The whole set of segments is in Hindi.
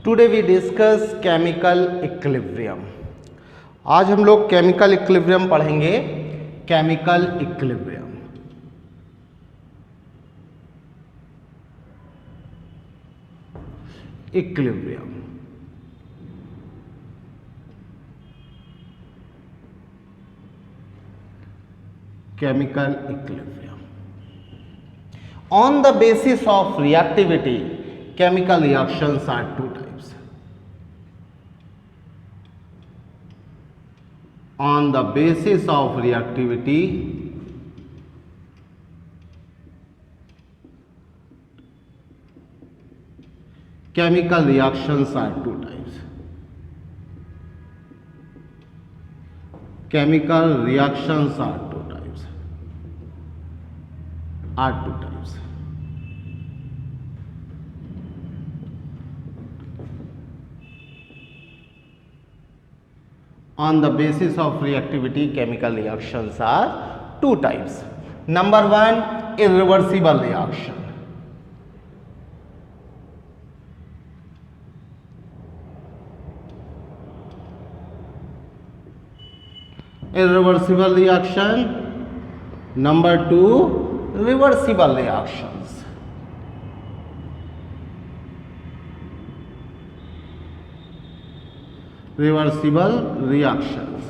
Today we discuss chemical equilibrium. आज हम लोग केमिकल इक्विलिब्रियम पढ़ेंगे। Chemical equilibrium equilibrium chemical equilibrium. On the basis of reactivity, chemical reactions are two types. On the basis of reactivity, chemical reactions are two types. Chemical reactions are two types. On the basis of reactivity, chemical reactions are two types. Number one, irreversible reaction. Irreversible reaction. Number two, reversible reactions. Reversible reactions.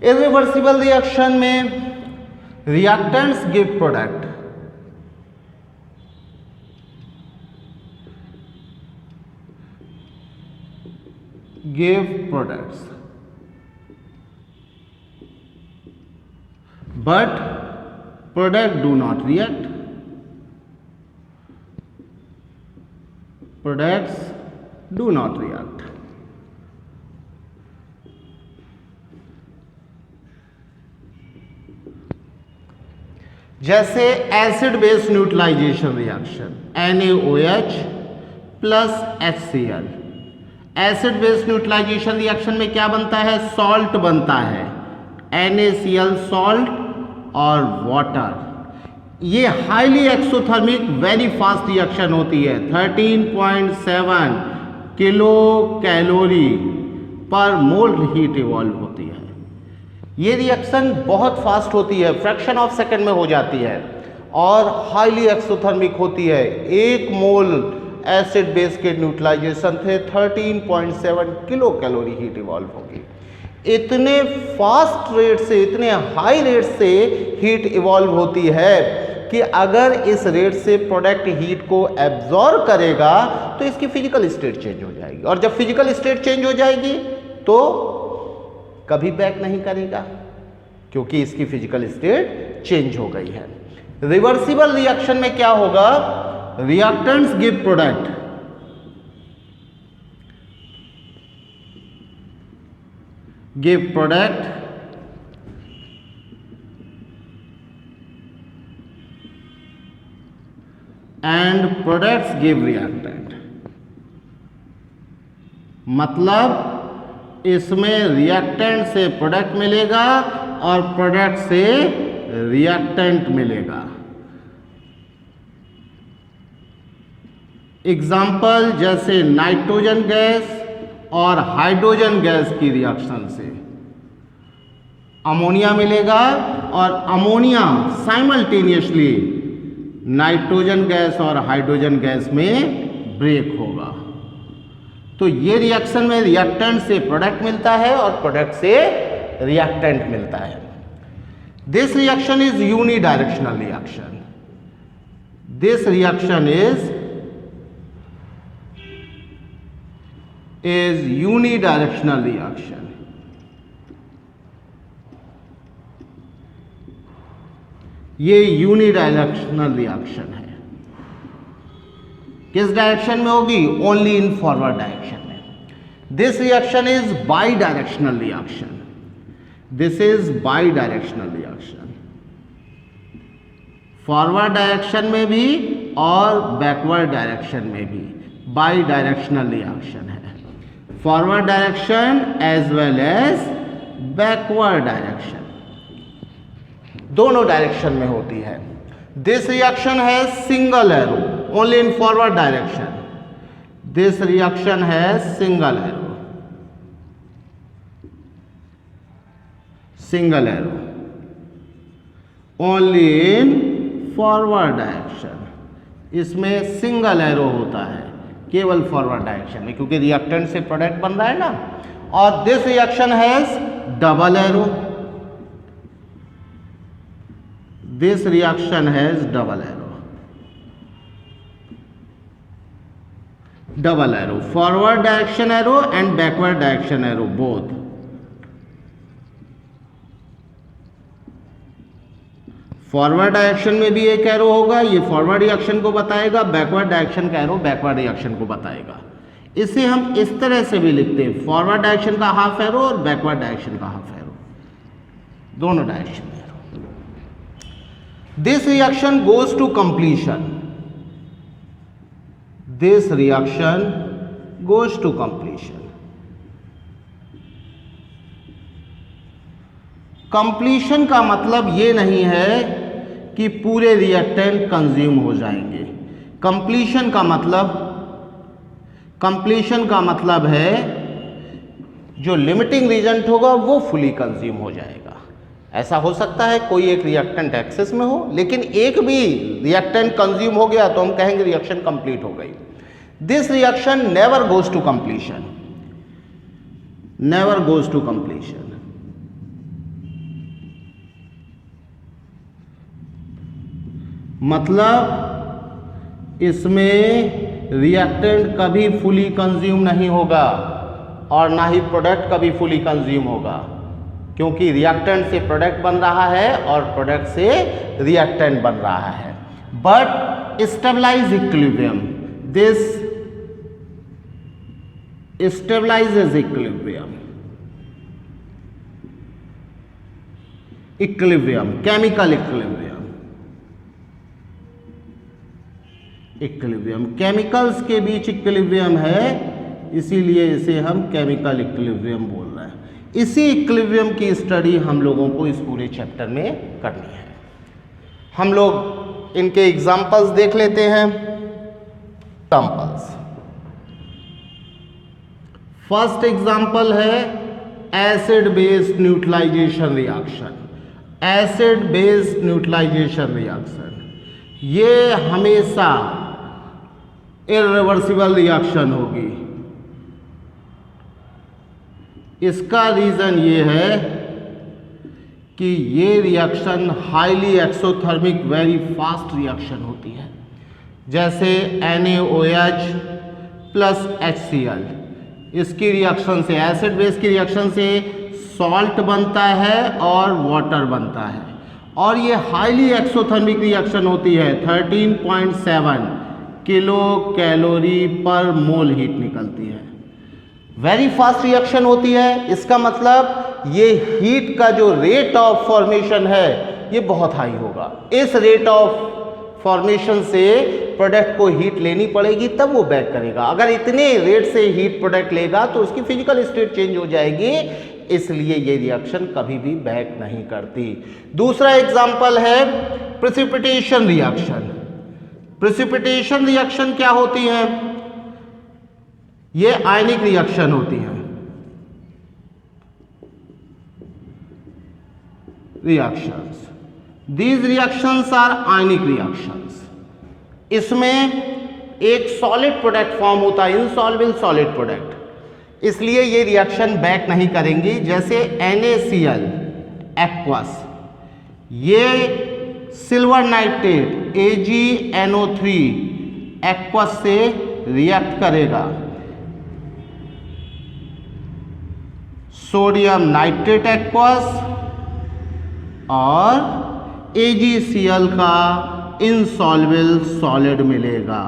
Irreversible reaction में reactants give product. Give products. But product do not react. Products do not react. जैसे acid base neutralisation reaction NaOH plus HCl। Acid base neutralisation reaction में क्या बनता है? सॉल्ट बनता है, NaCl सॉल्ट और वाटर। ये highly exothermic very fast reaction होती है। 13.7 किलो कैलोरी पर मोल हीट इवॉल्व होती है। ये रिएक्शन बहुत फास्ट होती है, फ्रैक्शन ऑफ सेकंड में हो जाती है और हाईली एक्सोथर्मिक होती है। 1 मोल एसिड बेस के न्यूट्रलाइजेशन थे 13.7 किलो कैलोरी हीट इवॉल्व होगी। इतने फास्ट रेट से, इतने हाई रेट से हीट इवॉल्व होती है कि अगर इस रेट से प्रोडक्ट हीट को एब्जॉर्ब करेगा तो इसकी फिजिकल स्टेट चेंज हो जाएगी, और जब फिजिकल स्टेट चेंज हो जाएगी तो कभी बैक नहीं करेगा क्योंकि इसकी फिजिकल स्टेट चेंज हो गई है। रिवर्सिबल रिएक्शन में क्या होगा? Reactants give product, give product and products give reactant। मतलब इसमें रिएक्टेंट से प्रोडक्ट मिलेगा और प्रोडक्ट से रिएक्टेंट मिलेगा। एग्जाम्पल जैसे नाइट्रोजन गैस और हाइड्रोजन गैस की रिएक्शन से अमोनिया मिलेगा और अमोनिया साइमल्टेनियसली नाइट्रोजन गैस और हाइड्रोजन गैस में ब्रेक होगा। तो ये रिएक्शन में रिएक्टेंट से प्रोडक्ट मिलता है और प्रोडक्ट से रिएक्टेंट मिलता है। This reaction is unidirectional reaction. This reaction is unidirectional reaction। ये यूनिडायरेक्शनल रिएक्शन है। किस डायरेक्शन में होगी? ओनली इन फॉरवर्ड डायरेक्शन में। This reaction is bidirectional reaction. This is bidirectional reaction, forward direction में भी और बैकवर्ड डायरेक्शन में भी बाई डायरेक्शनल रिएक्शन है। Forward direction as well as backward direction, दोनों डायरेक्शन में होती है। दिस रिएक्शन है single arrow, only in forward direction. This reaction has single arrow. Single arrow. Only in forward direction. इसमें सिंगल एरो होता है केवल फॉरवर्ड डायरेक्शन में, क्योंकि रिएक्टेंट से प्रोडक्ट बन रहा है ना. और this reaction has double arrow. This reaction has double arrow. Double arrow, forward direction arrow and backward direction arrow both. Forward direction में भी एक एरो होगा, ये फॉरवर्ड रिएक्शन को बताएगा. बैकवर्ड डायरेक्शन का एरो बैकवर्ड रिएक्शन को बताएगा. इसे हम इस तरह से भी लिखते हैं, फॉरवर्ड डायरेक्शन का हाफ एरो और बैकवर्ड डायरेक्शन का हाफ एरो, दोनों डायरेक्शन में arrow. This reaction goes to completion. This reaction goes to completion. Completion का मतलब ये नहीं है कि पूरे रिएक्टेंट कंज्यूम हो जाएंगे. कंप्लीशन का मतलब है जो लिमिटिंग रिएजेंट होगा वो फुली कंज्यूम हो जाएगा. ऐसा हो सकता है कोई एक रिएक्टेंट एक्सेस में हो, लेकिन एक भी रिएक्टेंट कंज्यूम हो गया तो हम कहेंगे रिएक्शन कंप्लीट हो गई. This reaction never goes to completion. Never goes to completion. मतलब इसमें रिएक्टेंट कभी फुली कंज्यूम नहीं होगा और ना ही प्रोडक्ट कभी फुली कंज्यूम होगा, क्योंकि रिएक्टेंट से प्रोडक्ट बन रहा है और प्रोडक्ट से रिएक्टेंट बन रहा है. But stabilise equilibrium. This stabilises equilibrium. Equilibrium, chemical equilibrium. Equilibrium chemicals के बीच इक्विलिब्रियम है, इसीलिए इसे हम केमिकल इक्विलिब्रियम बोल रहे हैं. इसी इक्विलिब्रियम की स्टडी हम लोगों को इस पूरे चैप्टर में करनी है. हम लोग इनके एग्जाम्पल्स देख लेते हैं. एग्जाम्पल्स. फर्स्ट एग्जाम्पल है acid base neutralisation reaction. Acid base neutralisation reaction ये हमेशा इर्रिवर्सिबल रिएक्शन होगी. इसका रीजन ये है कि ये reaction highly exothermic very fast reaction होती है. जैसे NaOH प्लस HCl, इसकी रिएक्शन से, एसिड बेस की रिएक्शन से सॉल्ट बनता है और वाटर बनता है, और ये हाईली एक्सोथर्मिक रिएक्शन होती है. 13.7 किलो कैलोरी पर मोल हीट निकलती है. वेरी फास्ट रिएक्शन होती है. इसका मतलब ये हीट का जो रेट ऑफ फॉर्मेशन है ये बहुत हाई होगा. इस रेट ऑफ फॉर्मेशन से प्रोडक्ट को हीट लेनी पड़ेगी तब वो बैक करेगा. अगर इतने रेट से हीट प्रोडक्ट लेगा तो उसकी फिजिकल स्टेट चेंज हो जाएगी, इसलिए ये रिएक्शन कभी भी बैक नहीं करती. दूसरा एग्जांपल है प्रेसिपिटेशन रिएक्शन. प्रेसिपिटेशन रिएक्शन क्या होती है? ये आयनिक रिएक्शन होती है. Reactions, these reactions are ionic reactions. इसमें एक सॉलिड प्रोडक्ट फॉर्म होता है, इनसॉल्युबल सॉलिड प्रोडक्ट, इसलिए ये रिएक्शन बैक नहीं करेंगी. जैसे NaCl एक्वस, ये सिल्वर नाइट्रेट AgNO3 एक्वस से रिएक्ट करेगा. सोडियम नाइट्रेट एक्वस और AgCl का इनसॉल्युबल सॉलिड मिलेगा.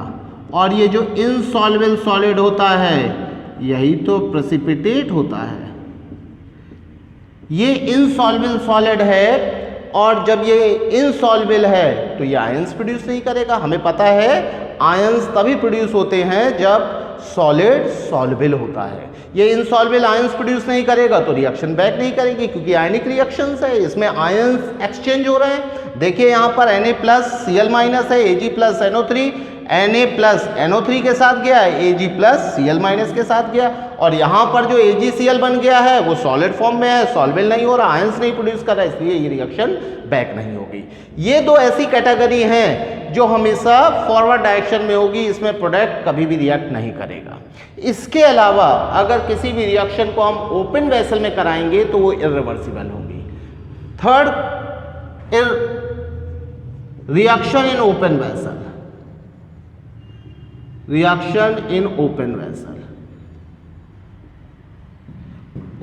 और ये जो इनसॉल्युबल सॉलिड होता है यही तो प्रेसिपिटेट होता है. ये इनसॉल्युबल सॉलिड है, और जब ये इनसॉल्युबल है तो ये आयंस प्रोड्यूस नहीं करेगा. हमें पता है आयंस तभी प्रोड्यूस होते हैं जब सॉलिड सॉल्युबल होता है. ये इनसॉल्युबल आयंस प्रोड्यूस नहीं करेगा तो रिएक्शन बैक नहीं करेगी, क्योंकि आयनिक रिएक्शंस है, इसमें आयंस एक्सचेंज हो रहे हैं. देखिए यहाँ पर Na+Cl- है, Ag+NO3 Na प्लस NO3 के साथ गया, Ag प्लस Cl माइनस के साथ गया, और यहाँ पर जो AgCl बन गया है वो सॉलिड फॉर्म में है, सॉल्वेबल नहीं हो रहा, आयंस नहीं प्रोड्यूस कर रहा है, इसलिए ये रिएक्शन बैक नहीं होगी। ये दो ऐसी कैटेगरी हैं जो हमेशा फॉरवर्ड डायरेक्शन में होगी, इसमें प्रोडक्ट कभी भी रिएक्ट नहीं करेगा। इसके अलावा अगर किसी भी रिएक्शन को हम ओपन वेसल में कराएंगे तो वो इर्रिवर्सिबल होगी। Third, reaction in open vessel. Reaction in open vessel,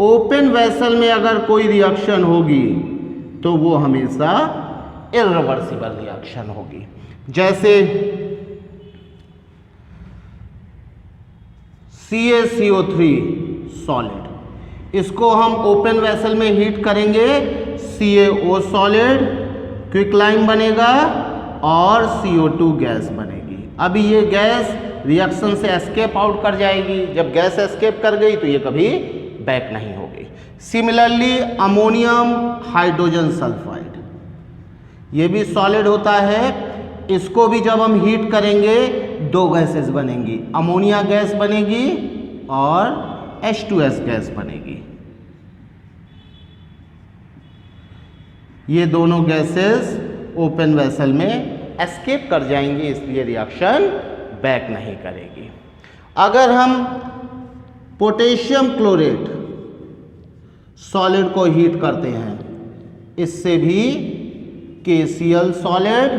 open vessel में अगर कोई रिएक्शन होगी तो वो हमेशा इर्रिवर्सिबल रिएक्शन होगी। जैसे CaCO3 सॉलिड, इसको हम ओपन वेसल में हीट करेंगे, CaO सॉलिड क्विकलाइन बनेगा और CO2 गैस बनेगी। अभी ये गैस रिएक्शन से एस्केप आउट कर जाएगी, जब गैस एस्केप कर गई तो ये कभी बैक नहीं होगी। सिमिलरली अमोनियम हाइड्रोजन सल्फाइड, ये भी सॉलिड होता है, इसको भी जब हम हीट करेंगे दो गैसेस बनेंगी, अमोनिया गैस बनेगी और H2S गैस बनेगी। ये दोनों गैसेस ओपन वेसल में एस्केप कर जाएंगी, इसलिए रिएक्शन बैक नहीं करेगी। अगर हम पोटेशियम क्लोरेट सॉलिड को हीट करते हैं, इससे भी KCl सॉलिड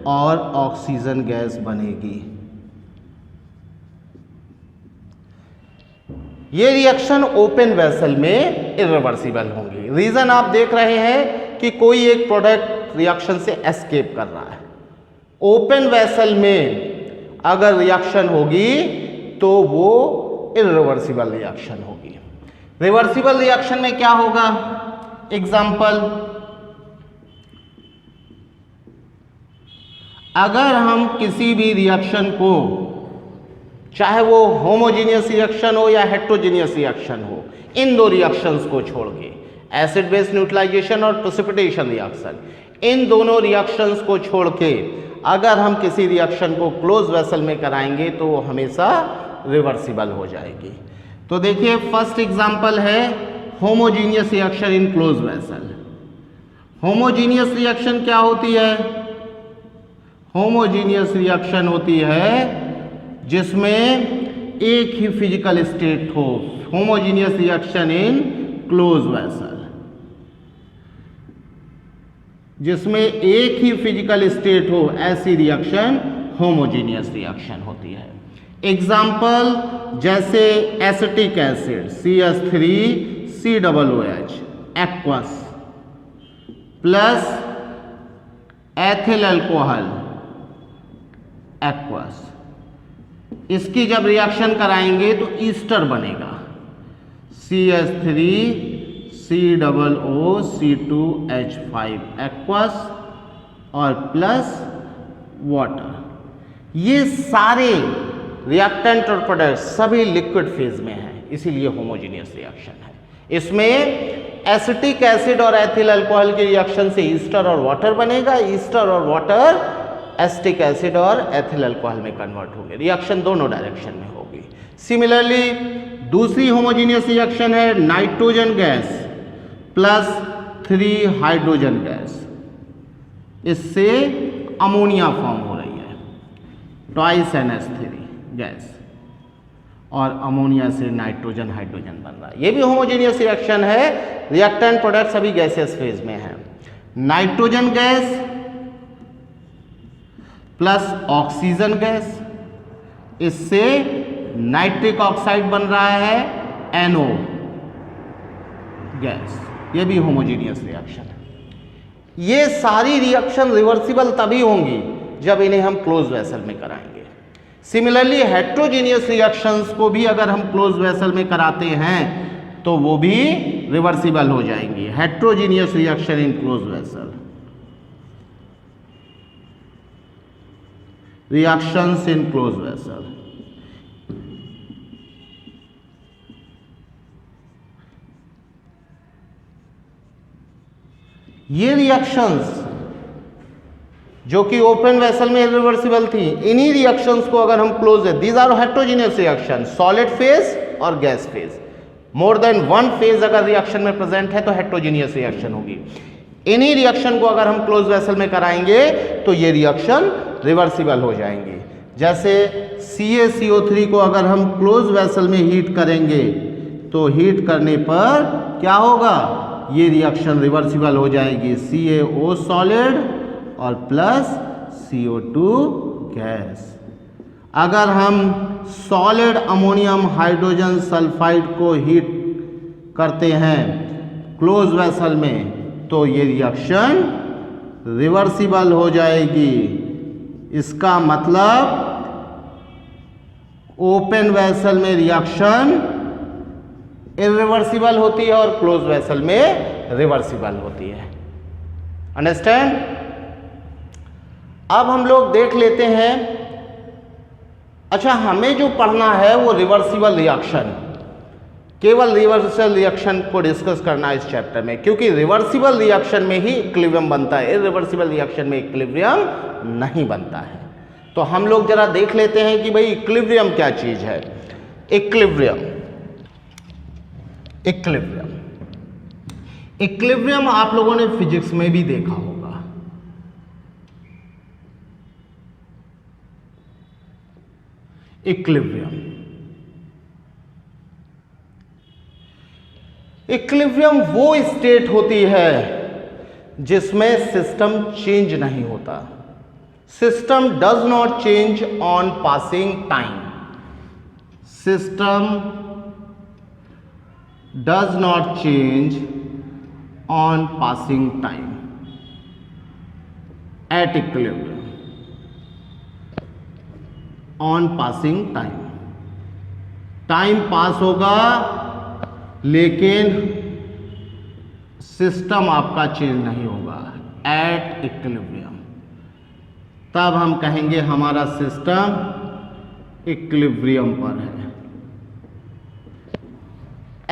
और ऑक्सीजन गैस बनेगी। ये रिएक्शन ओपन वेसल में इर्रिवर्सिबल होंगी। रीजन आप देख रहे हैं कि कोई एक प्रोडक्ट रिएक्शन से एस्केप कर रहा है। ओपन वेसल में अगर रिएक्शन होगी तो वो इर्रिवर्सिबल रिएक्शन होगी। रिवर्सिबल रिएक्शन में क्या होगा? एग्जाम्पल, अगर हम किसी भी रिएक्शन को, चाहे वो होमोजीनियस रिएक्शन हो या हेट्रोजीनियस रिएक्शन हो, इन दो रिएक्शंस को छोड़ के, एसिड बेस न्यूट्रलाइजेशन और प्रेसिपिटेशन रिएक्शन, इन दोनों रिएक्शंस को छोड़ के अगर हम किसी रिएक्शन को क्लोज वेसल में कराएंगे तो वो हमेशा रिवर्सिबल हो जाएगी। तो देखिए फर्स्ट एग्जांपल है homogeneous reaction in close vessel. Homogeneous reaction क्या होती है? होमोजीनियस रिएक्शन होती है जिसमें एक ही फिजिकल स्टेट हो। Homogeneous reaction in close vessel, जिसमें एक ही फिजिकल स्टेट हो, ऐसी रिएक्शन होमोजीनियस रिएक्शन होती है। एग्जाम्पल जैसे acetic acid CH3COOH aqueous plus ethyl alcohol aqueous, इसकी जब रिएक्शन कराएंगे तो ईस्टर बनेगा CH3COOC2H5 एक्वस और प्लस वाटर। ये सारे रिएक्टेंट और प्रोडक्ट सभी लिक्विड फेज में हैं, इसीलिए होमोजीनियस रिएक्शन है। इसमें एसिटिक एसिड और एथिल अल्कोहल के रिएक्शन से ईस्टर और वाटर बनेगा, ईस्टर और वाटर एसिटिक एसिड और एथिल अल्कोहल में कन्वर्ट होंगे। रिएक्शन दोनों डायरेक्शन में होगी। सिमिलरली दूसरी होमोजीनियस रिएक्शन है nitrogen gas plus 3 hydrogen gas, इससे अमोनिया फॉर्म हो रही है, ट्वाइस NH3 गैस, और अमोनिया से नाइट्रोजन हाइड्रोजन बन रहा है। ये भी होमोजेनियस रिएक्शन है, रिएक्टेंट प्रोडक्ट सभी गैसेस फेज में है। Nitrogen gas plus oxygen gas, इससे नाइट्रिक ऑक्साइड बन रहा है NO गैस, ये भी होमोजेनियस रिएक्शन है। ये सारी रिएक्शन रिवर्सिबल तभी होंगी जब इन्हें हम क्लोज वेसल में कराएंगे। सिमिलरली हेट्रोजीनियस रिएक्शंस को भी अगर हम क्लोज वेसल में कराते हैं तो वो भी रिवर्सिबल हो जाएंगी। Heterogeneous reaction in close vessel, reactions in close vessel. ये रिएक्शंस जो कि ओपन वेसल में इरिवर्सिबल थी। इन्हीं रिएक्शंस को अगर हम क्लोज है, these are heterogeneous reaction, solid phase और gas phase, more than one phase अगर रिएक्शन में प्रेजेंट है तो हेटेरोजेनियस रिएक्शन होगी। इन्हीं रिएक्शन को अगर हम क्लोज वेसल में कराएंगे तो ये रिएक्शन रिवर्सिबल हो जाएंगे। जैसे CaCO3 को अगर हम क्लोज वेसल में हीट करेंगे तो हीट करने पर क्या होगा, ये रिएक्शन रिवर्सिबल हो जाएगी, CaO सॉलिड और प्लस CO2 गैस। अगर हम सॉलिड अमोनियम हाइड्रोजन सल्फाइड को हीट करते हैं क्लोज वेसल में तो ये रिएक्शन रिवर्सिबल हो जाएगी। इसका मतलब ओपन वेसल में रिएक्शन इरिवर्सिबल होती है और क्लोज वेसल में रिवर्सिबल होती है। अंडरस्टैंड? अब हम लोग देख लेते हैं, अच्छा हमें जो पढ़ना है वो रिवर्सिबल रिएक्शन, केवल रिवर्सिबल रिएक्शन को डिस्कस करना है इस चैप्टर में, क्योंकि रिवर्सिबल रिएक्शन में ही इक्विलिब्रियम बनता है, इरिवर्सिबल रिएक्शन में इक्विलिब्रियम नहीं बनता है। तो हम लोग जरा देख लेते हैं कि भाई इक्विलिब्रियम क्या चीज है। इक्विलिब्रियम, इक्विलिब्रियम, इक्विलिब्रियम आप लोगों ने फिजिक्स में भी देखा होगा। इक्विलिब्रियम, इक्विलिब्रियम वो स्टेट होती है जिसमें सिस्टम चेंज नहीं होता। System does not change on passing time. System does not change on passing time at equilibrium, on passing time. Time pass होगा लेकिन सिस्टम आपका चेंज नहीं होगा एट इक्विलिब्रियम, तब हम कहेंगे हमारा सिस्टम इक्विलिब्रियम पर है।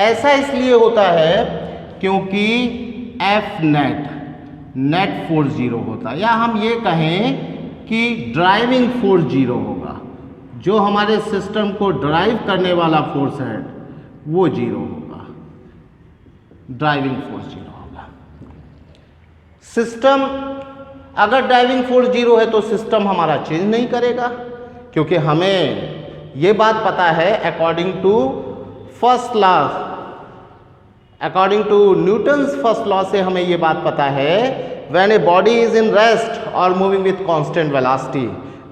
ऐसा इसलिए होता है क्योंकि एफ नेट फोर्स जीरो होता है, या हम ये कहें कि ड्राइविंग फोर्स जीरो होगा। जो हमारे सिस्टम को ड्राइव करने वाला फोर्स है वो जीरो होगा, ड्राइविंग फोर्स जीरो होगा। सिस्टम अगर ड्राइविंग फोर्स जीरो है तो सिस्टम हमारा चेंज नहीं करेगा, क्योंकि हमें ये बात पता है according to first law, according to Newton's first law से हमें ये बात पता है, when a body is in rest और moving with constant velocity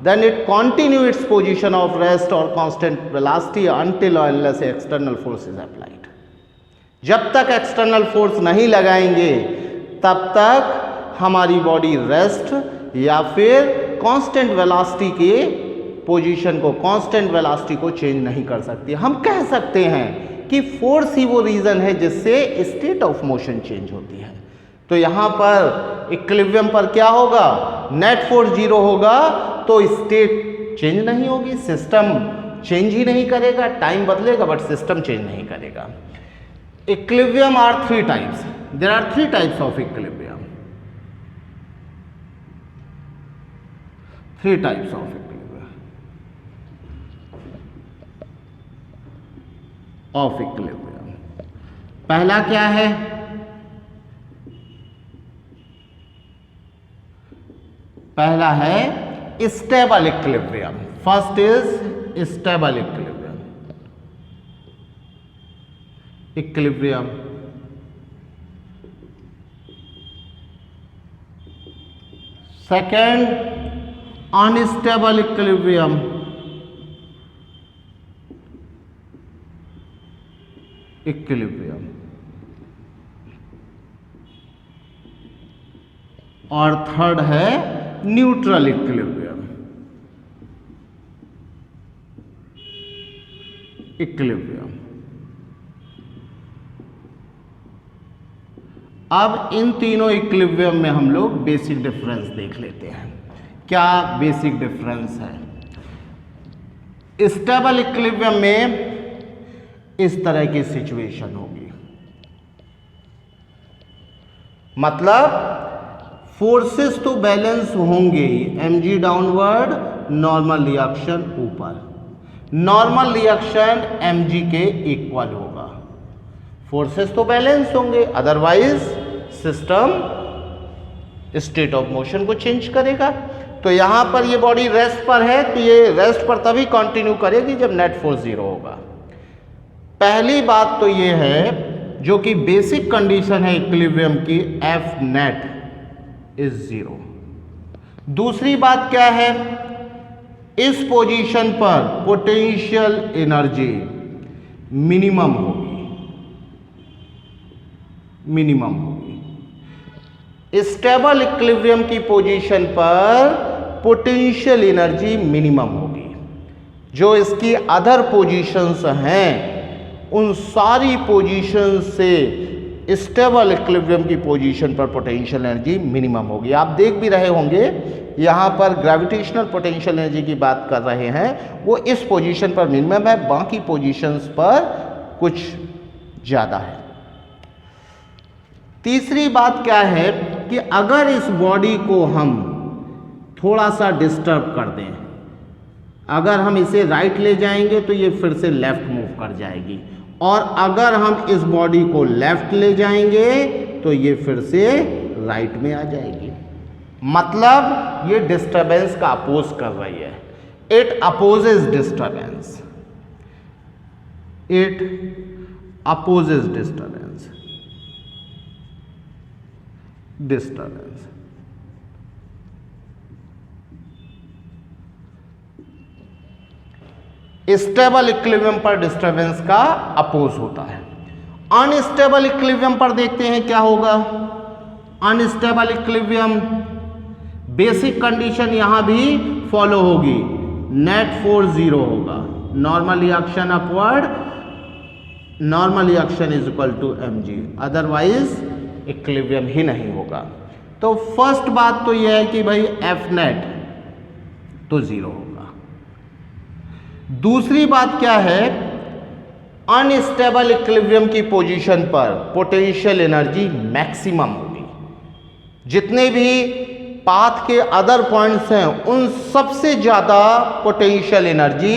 then it continue its position of rest or constant velocity until or unless external force is applied. जब तक एक्सटर्नल फोर्स नहीं लगाएंगे तब तक हमारी बॉडी रेस्ट या फिर कांस्टेंट वेलोसिटी के पोजीशन को, कांस्टेंट वेलोसिटी को चेंज नहीं कर सकती। हम कह सकते हैं कि फोर्स ही वो रीजन है जिससे स्टेट ऑफ मोशन चेंज होती है। तो यहां पर इक्विलिब्रियम पर क्या होगा, नेट फोर्स जीरो होगा तो स्टेट चेंज नहीं होगी, सिस्टम चेंज ही नहीं करेगा, टाइम बदलेगा बट सिस्टम चेंज नहीं करेगा। Equilibrium are three types, there are three types of equilibrium, three types of equilibrium. पहला क्या है, पहला है stable equilibrium. First is stable equilibrium, equilibrium. Second unstable equilibrium, equilibrium. और थर्ड है न्यूट्रल इक्विलिब्रियम, इक्विलिब्रियम। अब इन तीनों इक्विलिब्रियम में हम लोग बेसिक डिफरेंस देख लेते हैं। क्या बेसिक डिफरेंस है? स्टेबल इक्विलिब्रियम में इस तरह की सिचुएशन होगी, मतलब फोर्सेस तो बैलेंस होंगे ही, mg डाउनवर्ड, नॉर्मल रिएक्शन ऊपर, नॉर्मल रिएक्शन mg के इक्वल होगा। फोर्सेस तो बैलेंस होंगे, otherwise system state of motion को चेंज करेगा। तो यहां पर ये बॉडी रेस्ट पर है, तो ये रेस्ट पर तभी कंटिन्यू करेगी जब नेट फोर्स 0 होगा। पहली बात तो ये है जो कि बेसिक कंडीशन है इक्विलिब्रियम की, एफ नेट इज 0। दूसरी बात क्या है, इस पोजीशन पर पोटेंशियल एनर्जी मिनिमम होगी, मिनिमम होगी। स्टेबल इक्विलिब्रियम की पोजीशन पर पोटेंशियल एनर्जी मिनिमम होगी। जो इसकी अदर पोजीशंस हैं उन सारी पोजीशन से स्टेबल इक्विलिब्रियम की पोजीशन पर पोटेंशियल एनर्जी मिनिमम होगी। आप देख भी रहे होंगे यहाँ पर ग्रेविटेशनल पोटेंशियल एनर्जी की बात कर रहे हैं, वो इस पोजीशन पर मिनिमम है, बाकी पोजीशंस पर कुछ ज़्यादा है। तीसरी बात क्या है कि अगर इस बॉडी को हम थोड़ा सा डिस्टर्ब कर दें, अगर हम इसे राइट ले जाएंगे तो ये फिर से लेफ्ट मूव कर जाएगी, और अगर हम इस बॉडी को लेफ्ट ले जाएंगे तो ये फिर से राइट में आ जाएगी। मतलब ये डिस्टरबेंस का अपोज कर रही है, it opposes disturbance, it opposes disturbance, disturbance. Stable equilibrium पर डिस्टरबेंस का अपोज होता है। अनस्टेबल इक्विलिब्रियम पर देखते हैं क्या होगा। अनस्टेबल इक्विलिब्रियम बेसिक कंडीशन यहां भी फॉलो होगी, नेट फोर्स 0 होगा, normal reaction upward, normal reaction is equal to mg, otherwise equilibrium ही नहीं होगा। तो फर्स्ट बात तो यह है कि भाई एफ नेट तो 0 होगा। दूसरी बात क्या है, अनस्टेबल इक्विलिब्रियम की पोजीशन पर पोटेंशियल एनर्जी मैक्सिमम होगी। जितने भी पाथ के अदर पॉइंट्स हैं उन सबसे ज्यादा पोटेंशियल एनर्जी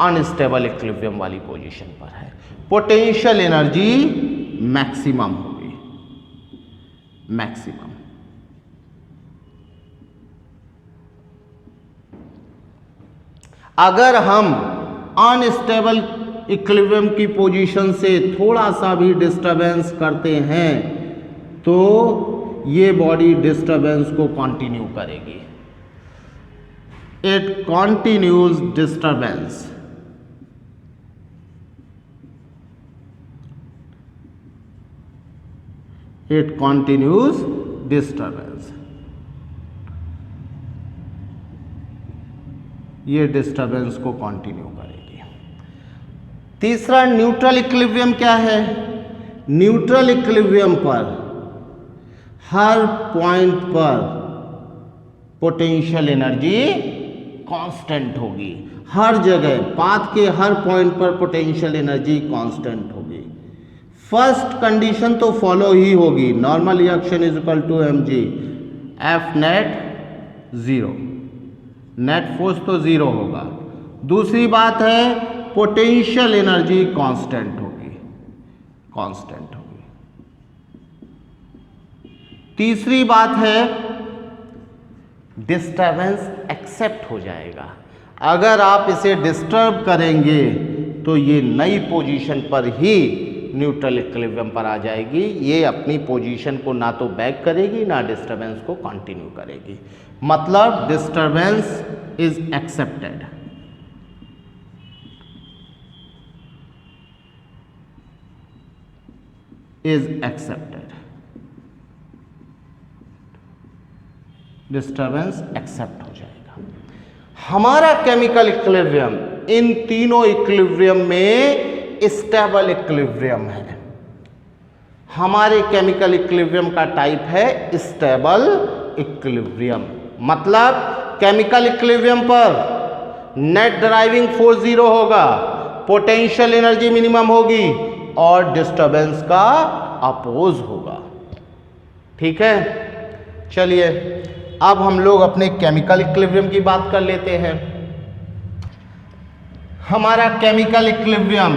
अनस्टेबल इक्विलिब्रियम वाली पोजीशन पर है, पोटेंशियल एनर्जी मैक्सिमम होगी, मैक्सिमम। अगर हम अनस्टेबल इक्विलिब्रियम की पोजीशन से थोड़ा सा भी डिस्टरबेंस करते हैं तो ये बॉडी डिस्टरबेंस को कंटिन्यू करेगी, it continues disturbance. It continues disturbance, ये डिस्टरबेंस को कंटिन्यू करेगी। तीसरा न्यूट्रल इक्विलिब्रियम क्या है, न्यूट्रल इक्विलिब्रियम पर हर पॉइंट पर पोटेंशियल एनर्जी कांस्टेंट होगी, हर जगह पाथ के हर पॉइंट पर पोटेंशियल एनर्जी कांस्टेंट होगी। फर्स्ट कंडीशन तो फॉलो ही होगी, normal reaction is equal to mg, F net 0, net force तो 0 होगा। दूसरी बात है पोटेंशियल एनर्जी कांस्टेंट होगी, कांस्टेंट होगी। तीसरी बात है डिस्टरबेंस एक्सेप्ट हो जाएगा। अगर आप इसे डिस्टर्ब करेंगे तो ये नई पोजीशन पर ही न्यूट्रल इक्विलिब्रियम पर आ जाएगी, ये अपनी पोजीशन को ना तो बैक करेगी ना डिस्टरबेंस को कंटिन्यू करेगी। मतलब disturbance is accepted. Is accepted, disturbance accept हो जाएगा। हमारा केमिकल इक्विलिब्रियम इन तीनों इक्विलिब्रियम में स्टेबल इक्विलिब्रियम है। हमारे केमिकल इक्विलिब्रियम का टाइप है स्टेबल इक्विलिब्रियम। मतलब केमिकल इक्विलिब्रियम पर नेट ड्राइविंग फोर्स 0 होगा, पोटेंशियल एनर्जी मिनिमम होगी और डिस्टरबेंस का अपोज होगा। ठीक है, चलिए अब हम लोग अपने केमिकल इक्विलिब्रियम की बात कर लेते हैं। हमारा केमिकल इक्विलिब्रियम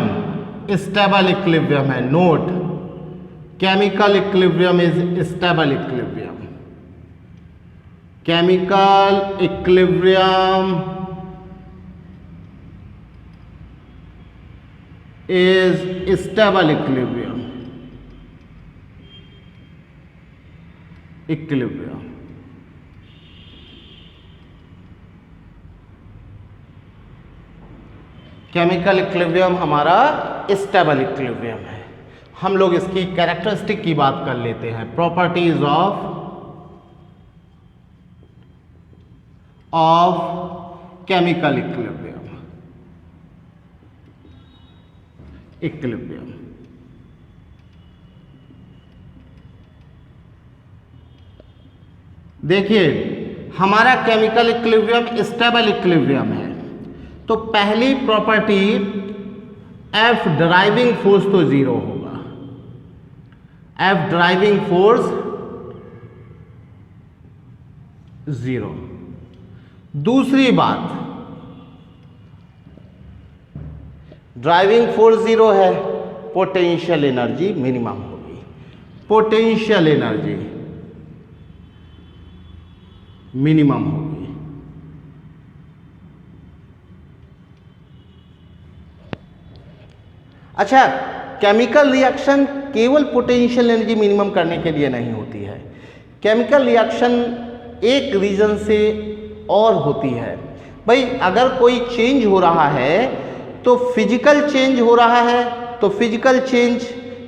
स्टेबल इक्विलिब्रियम है। Note, chemical equilibrium is stable equilibrium. Chemical equilibrium is stable equilibrium. Equilibrium chemical equilibrium हमारा स्टेबल इक्विलिब्रियम है। हम लोग इसकी कैरेक्टरिस्टिक की बात कर लेते हैं। Properties of chemical equilibrium. देखिए हमारा केमिकल इक्विलिब्रियम स्टेबल इक्विलिब्रियम है, तो पहली प्रॉपर्टी एफ ड्राइविंग फोर्स तो जीरो होगा। F driving force zero. दूसरी बात, ड्राइविंग फोर्स जीरो है, पोटेंशियल एनर्जी मिनिमम होगी। पोटेंशियल एनर्जी मिनिमम होगी। अच्छा, केमिकल रिएक्शन केवल पोटेंशियल एनर्जी मिनिमम करने के लिए नहीं होती है। केमिकल रिएक्शन एक रीजन से और होती है। भाई अगर कोई चेंज हो रहा है तो फिजिकल चेंज हो रहा है, तो फिजिकल चेंज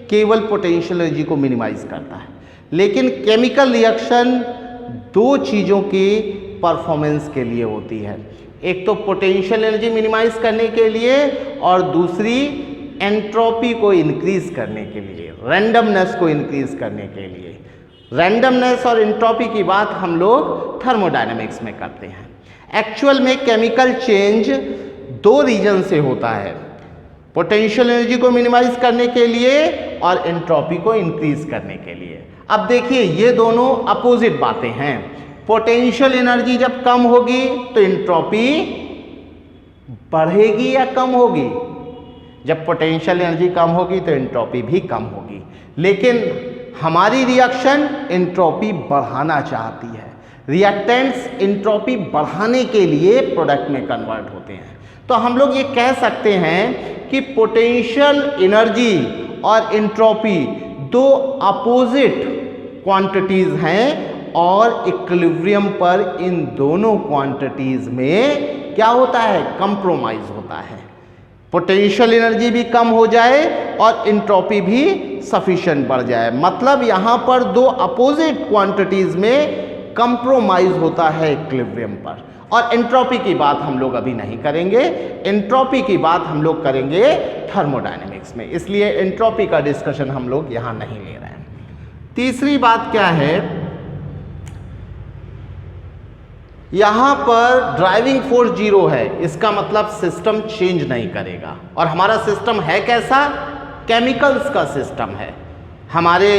केवल पोटेंशियल एनर्जी को मिनिमाइज करता है। लेकिन केमिकल रिएक्शन दो चीज़ों की परफॉर्मेंस के लिए होती है। एक तो पोटेंशियल एनर्जी मिनिमाइज करने के लिए और दूसरी एंट्रोपी को इंक्रीज करने के लिए, रैंडमनेस को इंक्रीज करने के लिए। रैंडमनेस और एंट्रोपी की बात हम लोग थर्मोडायनेमिक्स में करते हैं। एक्चुअल में केमिकल चेंज दो रीजन से होता है, पोटेंशियल एनर्जी को मिनिमाइज करने के लिए और एंट्रोपी को इंक्रीज करने के लिए। अब देखिए ये दोनों अपोजिट बातें हैं। पोटेंशियल एनर्जी जब कम होगी तो एंट्रोपी बढ़ेगी या कम होगी? जब पोटेंशियल एनर्जी कम होगी तो एंट्रोपी भी कम होगी। लेकिन हमारी रिएक्शन एंट्रोपी बढ़ाना चाहती है। रिएक्टेंट्स एंट्रोपी बढ़ाने के लिए प्रोडक्ट में कन्वर्ट होते हैं। तो हम लोग ये कह सकते हैं कि पोटेंशियल एनर्जी और एंट्रोपी दो अपोजिट क्वांटिटीज हैं और इक्विलिब्रियम पर इन दोनों क्वांटिटीज में क्या होता है? कंप्रोमाइज होता है। पोटेंशियल एनर्जी भी कम हो जाए और एंट्रोपी भी सफिशिएंट बढ़ जाए। मतलब यहाँ पर दो अपोजिट क्वांटिटीज में कंप्रोमाइज होता है इक्विलिब्रियम पर। और एंट्रोपी की बात हम लोग अभी नहीं करेंगे, एंट्रोपी की बात हम लोग करेंगे थर्मोडायनेमिक्स में, इसलिए एंट्रोपी का डिस्कशन हम लोग यहाँ नहीं ले रहे हैं। तीसरी बात क्या है, यहां पर ड्राइविंग फोर्स जीरो है, इसका मतलब सिस्टम चेंज नहीं करेगा। और हमारा सिस्टम है कैसा? केमिकल्स का सिस्टम है। हमारे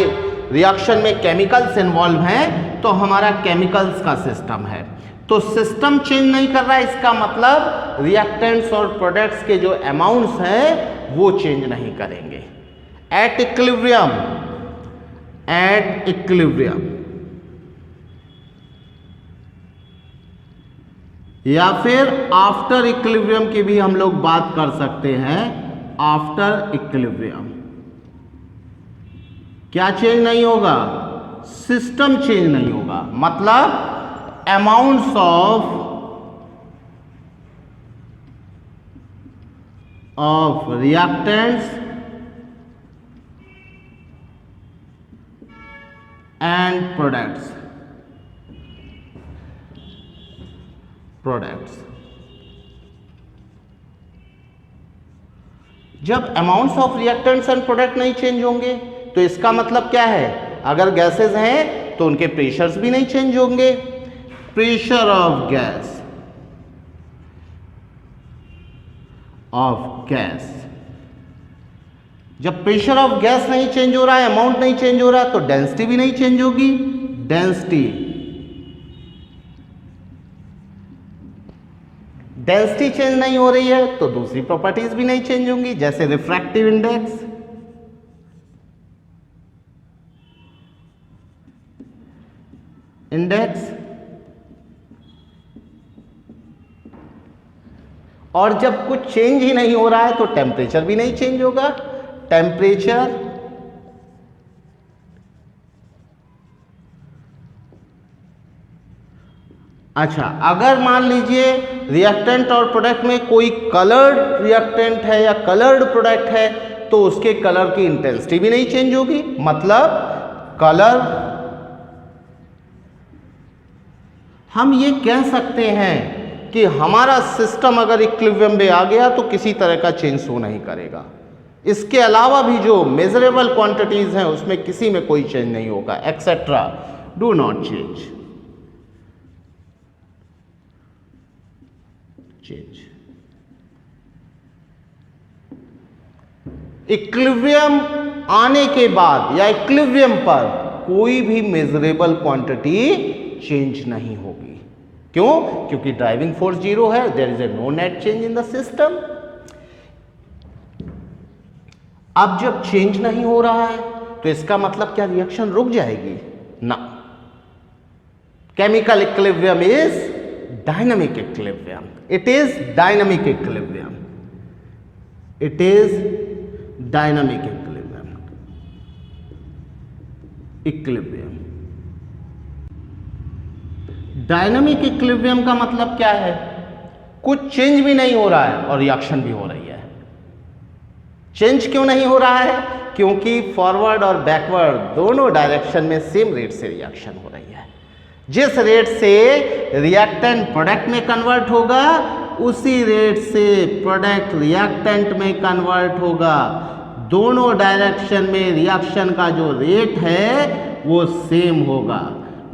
रिएक्शन में केमिकल्स इन्वॉल्व हैं, तो हमारा केमिकल्स का सिस्टम है। तो सिस्टम चेंज नहीं कर रहा है, इसका मतलब रिएक्टेंट्स और प्रोडक्ट्स के जो अमाउंट्स हैं वो चेंज नहीं करेंगे। एट इक्विलिब्रियम या फिर आफ्टर इक्विलिब्रियम की भी हम लोग बात कर सकते हैं। आफ्टर इक्विलिब्रियम क्या चेंज नहीं होगा? सिस्टम चेंज नहीं होगा। मतलब amounts of reactants and products जब amounts of reactants and product नहीं चेंज होंगे तो इसका मतलब क्या है? अगर गैसेस हैं तो उनके प्रेशर्स भी नहीं चेंज होंगे। प्रेशर ऑफ गैस जब प्रेशर ऑफ गैस नहीं चेंज हो रहा है, अमाउंट नहीं चेंज हो रहा, तो डेंसिटी भी नहीं चेंज होगी। डेंसिटी डेंसिटी चेंज नहीं हो रही है तो दूसरी प्रॉपर्टीज भी नहीं चेंज होंगी, जैसे रिफ्रैक्टिव इंडेक्स, और जब कुछ चेंज ही नहीं हो रहा है तो टेम्परेचर भी नहीं चेंज होगा। टेम्परेचर अच्छा, अगर मान लीजिए रिएक्टेंट और प्रोडक्ट में कोई कलर्ड रिएक्टेंट है या कलर्ड प्रोडक्ट है तो उसके कलर की इंटेंसिटी भी नहीं चेंज होगी। मतलब कलर, हम ये कह सकते हैं कि हमारा सिस्टम अगर इक्विलिब्रियम में आ गया तो किसी तरह का चेंज शो नहीं करेगा। इसके अलावा भी जो मेजरेबल क्वांटिटीज हैं उसमें किसी में कोई चेंज नहीं होगा, etcetera do not change. Equilibrium आने के बाद या इक्विलिब्रियम पर कोई भी मेजरेबल क्वांटिटी चेंज नहीं होगी। क्यों? क्योंकि ड्राइविंग फोर्स जीरो है, there is a no net change in the system. अब जब चेंज नहीं हो रहा है तो इसका मतलब क्या रिएक्शन रुक जाएगी? ना, chemical equilibrium is dynamic equilibrium. It is dynamic equilibrium. It is dynamic equilibrium. Equilibrium, dynamic equilibrium का मतलब क्या है? कुछ चेंज भी नहीं हो रहा है और रिएक्शन भी हो रही है। चेंज क्यों नहीं हो रहा है? क्योंकि फॉरवर्ड और बैकवर्ड दोनों डायरेक्शन में सेम रेट से रिएक्शन हो रही है। जिस रेट से रिएक्टेंट प्रोडक्ट में कन्वर्ट होगा उसी रेट से प्रोडक्ट रिएक्टेंट में कन्वर्ट होगा। दोनों डायरेक्शन में रिएक्शन का जो रेट है वो सेम होगा।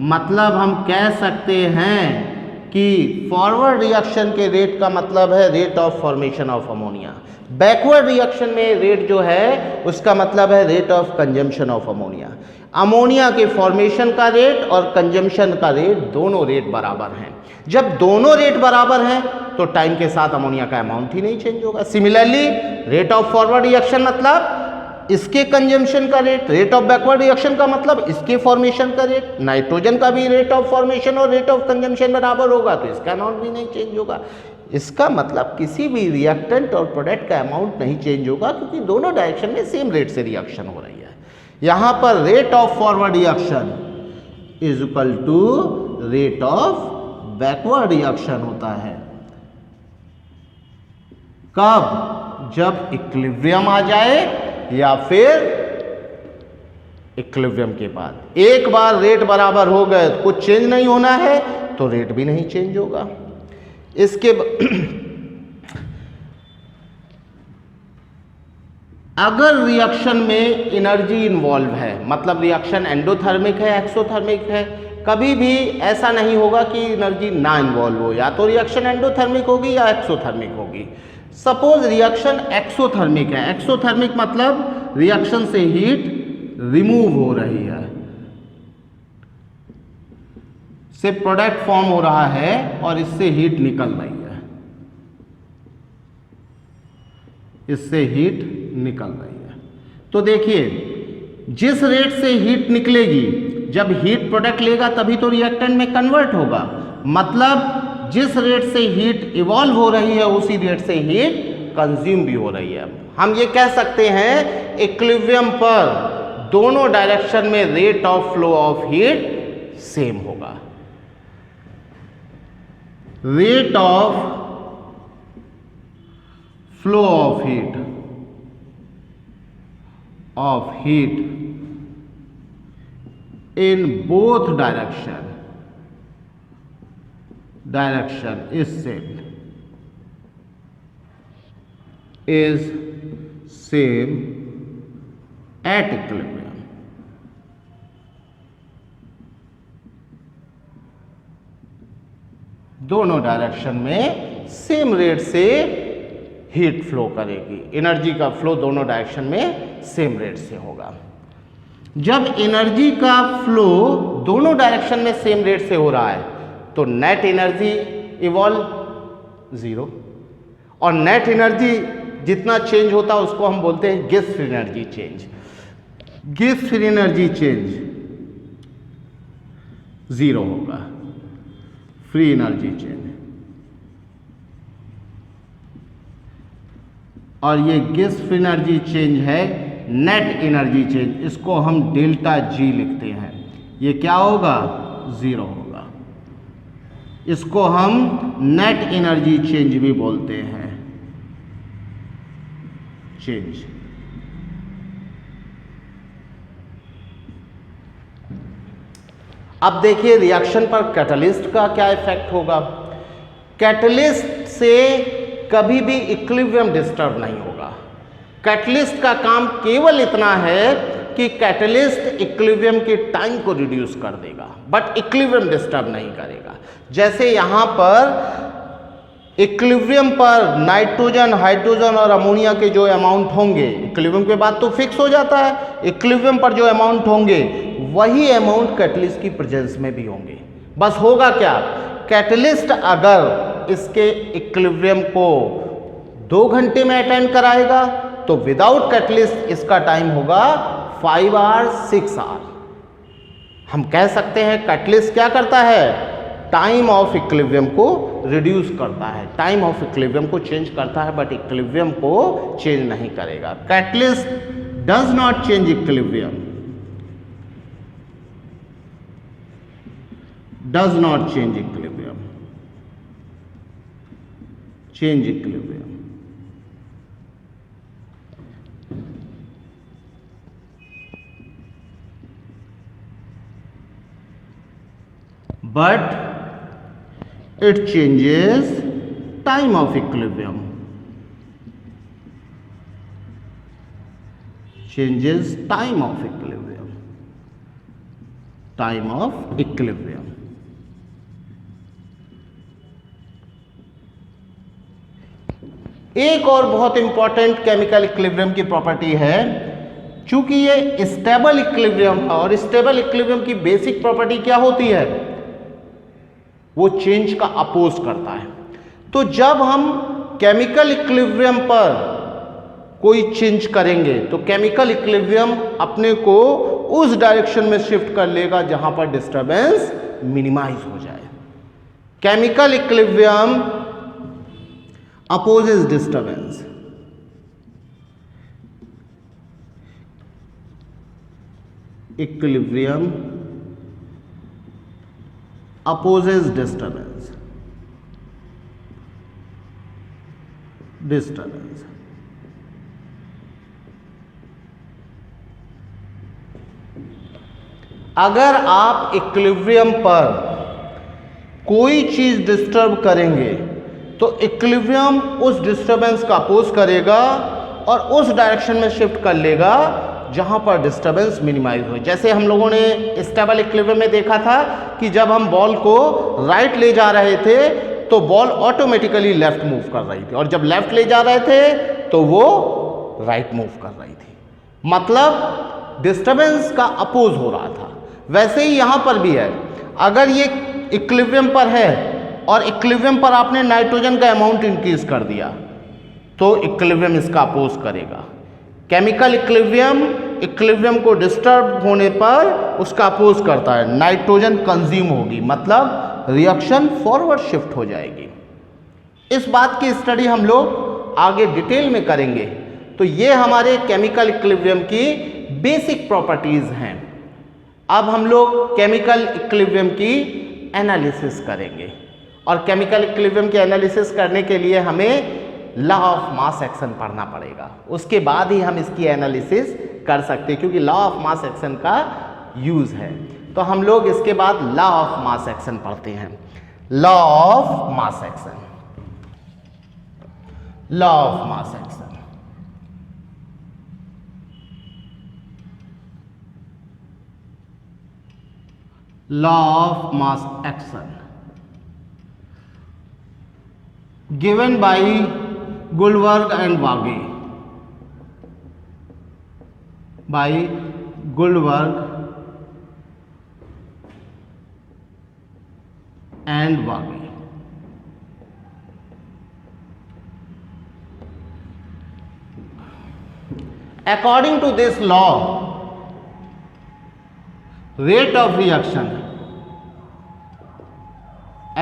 मतलब हम कह सकते हैं कि फॉरवर्ड रिएक्शन के रेट का मतलब है rate of formation of ammonia, backward reaction में रेट जो है उसका मतलब है rate of consumption of ammonia. Ammonia के फॉर्मेशन का रेट और कंजम्पशन का रेट दोनों रेट बराबर हैं। जब दोनों रेट बराबर हैं तो टाइम के साथ अमोनिया का अमाउंट ही नहीं चेंज होगा। Similarly rate of forward reaction मतलब इसके कंजम्पशन का rate, rate of backward reaction का मतलब इसके फॉर्मेशन का रेट। नाइट्रोजन का भी रेट ऑफ फॉर्मेशन और रेट ऑफ कंजम्पशन बराबर होगा तो इसका अमाउंट भी नहीं चेंज होगा। इसका मतलब किसी भी रिएक्टेंट और प्रोडक्ट का अमाउंट नहीं चेंज होगा क्योंकि दोनों डायरेक्शन में सेम रेट से रिएक्शन हो रही है। यहां पर rate of forward reaction is equal to rate of backward reaction होता है। कब? जब इक्विलिब्रियम आ जाए या फिर इक्विलिब्रियम के बाद। एक बार रेट बराबर हो गए, कुछ चेंज नहीं होना है तो रेट भी नहीं चेंज होगा। इसके अगर रिएक्शन में एनर्जी इन्वॉल्व है, मतलब रिएक्शन एंडोथर्मिक है एक्सोथर्मिक है, कभी भी ऐसा नहीं होगा कि एनर्जी ना इन्वॉल्व हो, या तो रिएक्शन एंडोथर्मिक होगी या एक्सोथर्मिक होगी। सपोज रिएक्शन एक्सोथर्मिक है, एक्सोथर्मिक मतलब रिएक्शन से हीट रिमूव हो रही है, से प्रोडक्ट फॉर्म हो रहा है और इससे हीट निकल रही है, इससे हीट निकल रही है। तो देखिए जिस रेट से हीट निकलेगी, जब हीट प्रोडक्ट लेगा तभी तो रिएक्टेंट में कन्वर्ट होगा। मतलब जिस रेट से हीट इवॉल्व हो रही है उसी रेट से हीट कंज्यूम भी हो रही है। हम ये कह सकते हैं इक्विलिब्रियम पर दोनों डायरेक्शन में rate of flow of heat same होगा। Rate of flow of heat in both direction is same at equilibrium। दोनों डायरेक्शन में सेम रेट से हीट फ्लो करेगी, एनर्जी का फ्लो दोनों डायरेक्शन में सेम रेट से होगा। जब एनर्जी का फ्लो दोनों डायरेक्शन में सेम रेट से हो रहा है तो नेट एनर्जी इवॉल्व 0। और नेट एनर्जी जितना चेंज होता है उसको हम बोलते हैं gas free energy change. Gas free energy change 0 होगा, फ्री एनर्जी चेंज। और ये गैस फ्री एनर्जी चेंज है नेट एनर्जी चेंज, इसको हम डेल्टा जी लिखते हैं। ये क्या होगा? 0 होगा। इसको हम नेट एनर्जी चेंज भी बोलते हैं, चेंज। अब देखिए रिएक्शन पर कैटलिस्ट का क्या इफेक्ट होगा। कैटलिस्ट से कभी भी इक्विलिब्रियम डिस्टर्ब नहीं होगा। कैटलिस्ट का काम केवल इतना है कि कैटलिस्ट इक्विलिब्रियम के टाइम को रिड्यूस कर देगा, बट इक्विलिब्रियम डिस्टर्ब नहीं करेगा। जैसे यहां पर इक्विलिब्रियम पर नाइट्रोजन, हाइड्रोजन और अमोनिया के जो अमाउंट होंगे, इक्विलिब्रियम के बाद तो फिक्स हो जाता है, इक्विलिब्रियम पर जो अमाउंट होंगे वही अमाउंट कैटलिस्ट की प्रेजेंस में भी होंगे। बस होगा क्या, कैटलिस्ट अगर इसके इक्विलिब्रियम को 2 घंटे में अटेंड कराएगा तो विदाउट कैटलिस्ट इसका टाइम होगा 5 आवर्स 6 आवर। हम कह सकते हैं कैटलिस्ट क्या करता है, टाइम ऑफ इक्विलिब्रियम को रिड्यूस करता है, टाइम ऑफ इक्विलिब्रियम को चेंज करता है, बट इक्विलिब्रियम को चेंज नहीं करेगा। Catalyst does not change equilibrium, does not change equilibrium, change equilibrium. But it changes time of equilibrium, changes time of equilibrium, time of equilibrium. एक और बहुत इंपॉर्टेंट केमिकल इक्विलिब्रियम की प्रॉपर्टी है, चूंकि ये स्टेबल इक्विलिब्रियम है और स्टेबल इक्विलिब्रियम की बेसिक प्रॉपर्टी क्या होती है, वो चेंज का अपोज करता है। तो जब हम केमिकल इक्विलिब्रियम पर कोई चेंज करेंगे तो केमिकल इक्विलिब्रियम अपने को उस डायरेक्शन में शिफ्ट कर लेगा जहां पर डिस्टर्बेंस मिनिमाइज हो जाए। Chemical equilibrium opposes disturbance, equilibrium opposes disturbance, disturbance। अगर आप इक्विलिब्रियम पर कोई चीज डिस्टर्ब करेंगे तो इक्विलिब्रियम उस डिस्टरबेंस का अपोज करेगा और उस डायरेक्शन में शिफ्ट कर लेगा जहां पर डिस्टरबेंस मिनिमाइज हो। जैसे हम लोगों ने स्टेबल इक्विलिब्रियम में देखा था कि जब हम बॉल को राइट ले जा रहे थे तो बॉल ऑटोमेटिकली लेफ्ट मूव कर रही थी, और जब लेफ्ट ले जा रहे थे तो वो राइट मूव कर रही थी, मतलब डिस्टरबेंस का अपोज हो रहा था। वैसे ही यहां पर भी है, अगर ये इक्विलिब्रियम पर है और इक्विलिब्रियम पर आपने नाइट्रोजन का अमाउंट इंक्रीज कर दिया तो इक्विलिब्रियम इसका अपोज करेगा। केमिकल इक्विलिब्रियम को डिस्टर्ब होने पर उसका अपोज करता है, नाइट्रोजन कंज्यूम होगी, मतलब रिएक्शन फॉरवर्ड शिफ्ट हो जाएगी। इस बात की स्टडी हम लोग आगे डिटेल में करेंगे। तो ये हमारे केमिकल इक्विलिब्रियम की बेसिक प्रॉपर्टीज हैं। अब हम लोग केमिकल इक्विलिब्रियम की एनालिसिस करेंगे, और केमिकल इक्विलिब्रियम के एनालिसिस करने के लिए हमें लॉ ऑफ मास एक्शन पढ़ना पड़ेगा, उसके बाद ही हम इसकी एनालिसिस कर सकते हैं, क्योंकि लॉ ऑफ मास एक्शन का यूज है। तो हम लोग इसके बाद लॉ ऑफ मास एक्शन पढ़ते हैं। Law of mass action, law of mass action, law of mass action given by Guldberg and Vage, by Guldberg and Vage। According to this law rate of reaction,